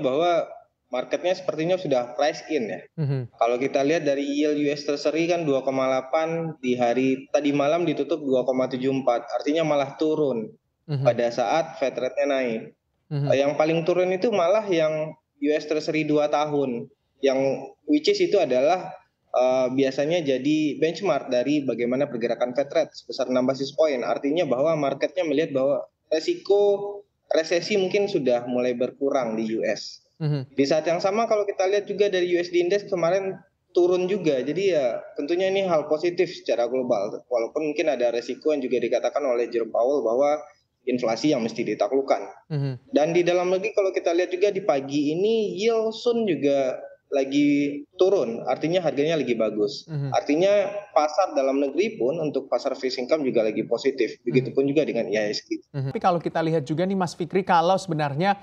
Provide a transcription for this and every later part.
bahwa marketnya sepertinya sudah price in ya. Mhm, Kalau kita lihat dari yield US Treasury kan 2,8 di hari tadi malam ditutup 2,74, artinya malah turun mhm, pada saat Fed rate-nya naik. mhm, Yang paling turun itu malah yang US Treasury 2 tahun, yang which is itu adalah biasanya jadi benchmark dari bagaimana pergerakan Fed rate sebesar 6 basis point. Artinya bahwa marketnya melihat bahwa resiko resesi mungkin sudah mulai berkurang di US. mhm. Di saat yang sama kalau kita lihat juga dari USD Index kemarin turun juga. Jadi ya tentunya ini hal positif secara global. Walaupun mungkin ada resiko yang juga dikatakan oleh Jerome Powell bahwa inflasi yang mesti ditaklukkan. Mhm, Dan di dalam negeri kalau kita lihat juga di pagi ini yield Sun juga lagi turun, artinya harganya lagi bagus. mhm, Artinya pasar dalam negeri pun untuk pasar fixed income juga lagi positif. mhm, Begitupun juga dengan IHSG. mhm. Tapi kalau kita lihat juga nih Mas Fikri, kalau sebenarnya,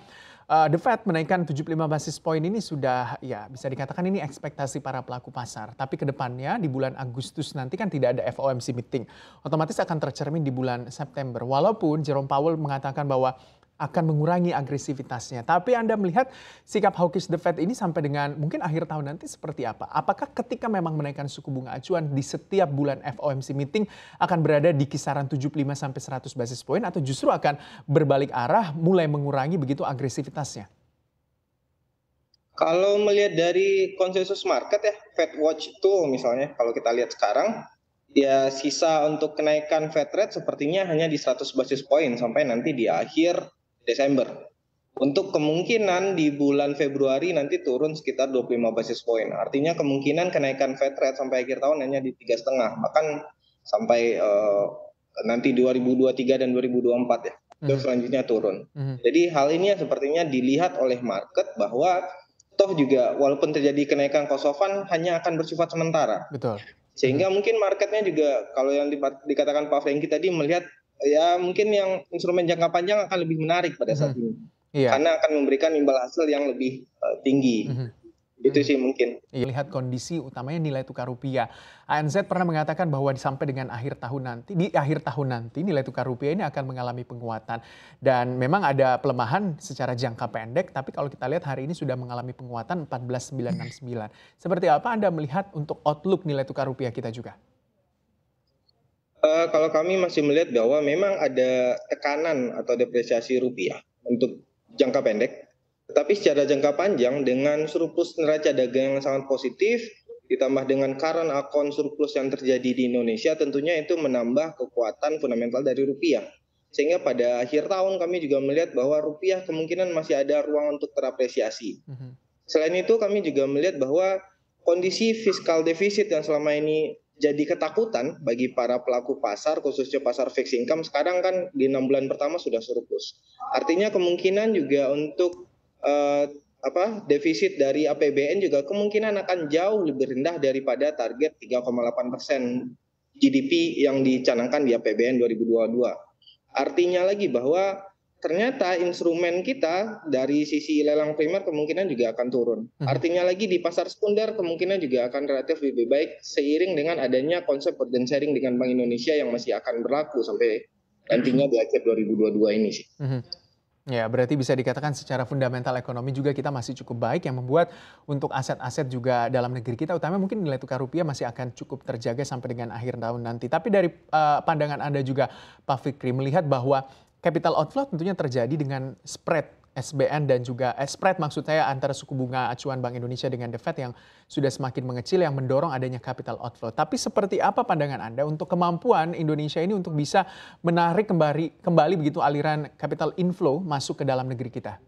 The Fed menaikkan 75 basis point ini sudah ya bisa dikatakan ini ekspektasi para pelaku pasar. Tapi ke depannya di bulan Agustus nanti kan tidak ada FOMC meeting. Otomatis akan tercermin di bulan September. Walaupun Jerome Powell mengatakan bahwa akan mengurangi agresivitasnya. Tapi Anda melihat sikap hawkish The Fed ini sampai dengan mungkin akhir tahun nanti seperti apa? Apakah ketika memang menaikkan suku bunga acuan di setiap bulan FOMC meeting akan berada di kisaran 75 sampai 100 basis point atau justru akan berbalik arah mulai mengurangi begitu agresivitasnya? Kalau melihat dari konsensus market ya, Fed Watch itu misalnya kalau kita lihat sekarang, ya sisa untuk kenaikan Fed rate sepertinya hanya di 100 basis point sampai nanti di akhir Desember. Untuk kemungkinan di bulan Februari nanti turun sekitar 25 basis point. Artinya kemungkinan kenaikan Fed rate sampai akhir tahun hanya di 3,5, bahkan sampai nanti 2023 dan 2024 ya. Terus Mhm, selanjutnya turun. mhm, Jadi hal ini yang sepertinya dilihat oleh market bahwa toh juga walaupun terjadi kenaikan cost of fund hanya akan bersifat sementara. betul. Mhm, Sehingga mungkin marketnya juga kalau yang dikatakan Pak Franky tadi melihat ya mungkin yang instrumen jangka panjang akan lebih menarik pada saat mhm. ini. Iya, Karena akan memberikan imbal hasil yang lebih tinggi. mhm, Itu mhm. sih mungkin. Iya, lihat kondisi utamanya nilai tukar rupiah. ANZ pernah mengatakan bahwa sampai dengan akhir tahun nanti, di akhir tahun nanti nilai tukar rupiah ini akan mengalami penguatan. Dan memang ada pelemahan secara jangka pendek, tapi kalau kita lihat hari ini sudah mengalami penguatan 14.969. Seperti apa Anda melihat untuk outlook nilai tukar rupiah kita juga? Kalau kami masih melihat bahwa memang ada tekanan atau depresiasi rupiah untuk jangka pendek, tetapi secara jangka panjang dengan surplus neraca dagang yang sangat positif, ditambah dengan current account surplus yang terjadi di Indonesia, tentunya itu menambah kekuatan fundamental dari rupiah. Sehingga pada akhir tahun kami juga melihat bahwa rupiah kemungkinan masih ada ruang untuk terapresiasi. Mhm, Selain itu kami juga melihat bahwa kondisi fiskal defisit yang selama ini jadi ketakutan bagi para pelaku pasar, khususnya pasar fixed income, sekarang kan di 6 bulan pertama sudah surplus. Artinya kemungkinan juga untuk defisit dari APBN juga kemungkinan akan jauh lebih rendah daripada target 3,8% GDP yang dicanangkan di APBN 2022. Artinya lagi bahwa ternyata instrumen kita dari sisi lelang primer kemungkinan juga akan turun. mhm. Artinya lagi di pasar sekunder kemungkinan juga akan relatif lebih baik seiring dengan adanya konsep burden sharing dengan Bank Indonesia yang masih akan berlaku sampai nantinya di akhir 2022 ini sih. Mhm. Ya, berarti bisa dikatakan secara fundamental ekonomi juga kita masih cukup baik yang membuat untuk aset-aset juga dalam negeri kita utama mungkin nilai tukar rupiah masih akan cukup terjaga sampai dengan akhir tahun nanti. Tapi dari pandangan Anda juga Pak Fikri melihat bahwa capital outflow tentunya terjadi dengan spread SBN dan juga spread maksud saya antara suku bunga acuan Bank Indonesia dengan The Fed yang sudah semakin mengecil yang mendorong adanya capital outflow. Tapi seperti apa pandangan Anda untuk kemampuan Indonesia ini untuk bisa menarik kembali begitu aliran capital inflow masuk ke dalam negeri kita?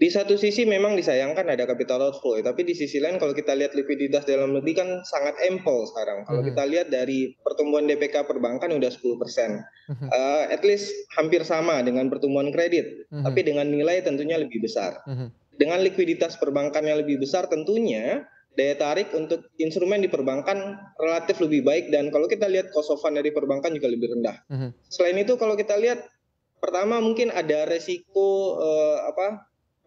Di satu sisi memang disayangkan ada capital outflow, tapi di sisi lain kalau kita lihat likuiditas dalam negeri kan sangat ample sekarang. Kalau Mhm, kita lihat dari pertumbuhan DPK perbankan udah 10%. mhm, At least hampir sama dengan pertumbuhan kredit, mhm, tapi dengan nilai tentunya lebih besar. mhm, Dengan likuiditas perbankan yang lebih besar tentunya daya tarik untuk instrumen di perbankan relatif lebih baik dan kalau kita lihat cost of fund dari perbankan juga lebih rendah. mhm, Selain itu kalau kita lihat pertama mungkin ada resiko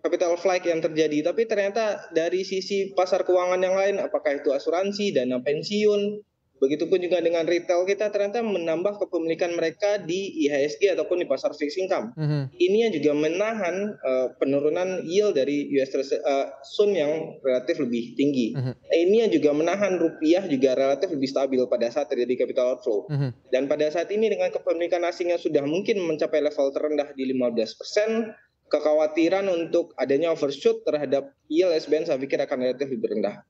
capital flight yang terjadi, tapi ternyata dari sisi pasar keuangan yang lain, apakah itu asuransi, dana pensiun, Begitupun juga dengan retail kita ternyata menambah kepemilikan mereka di IHSG ataupun di pasar fixed income. Mhm, Ini yang juga menahan penurunan yield dari Sun yang relatif lebih tinggi. mhm, Nah, ini yang juga menahan rupiah juga relatif lebih stabil pada saat terjadi capital outflow. mhm. Dan pada saat ini dengan kepemilikan asing yang sudah mungkin mencapai level terendah di 15%, kekhawatiran untuk adanya overshoot terhadap yield SBN saya pikir akan relatif lebih rendah.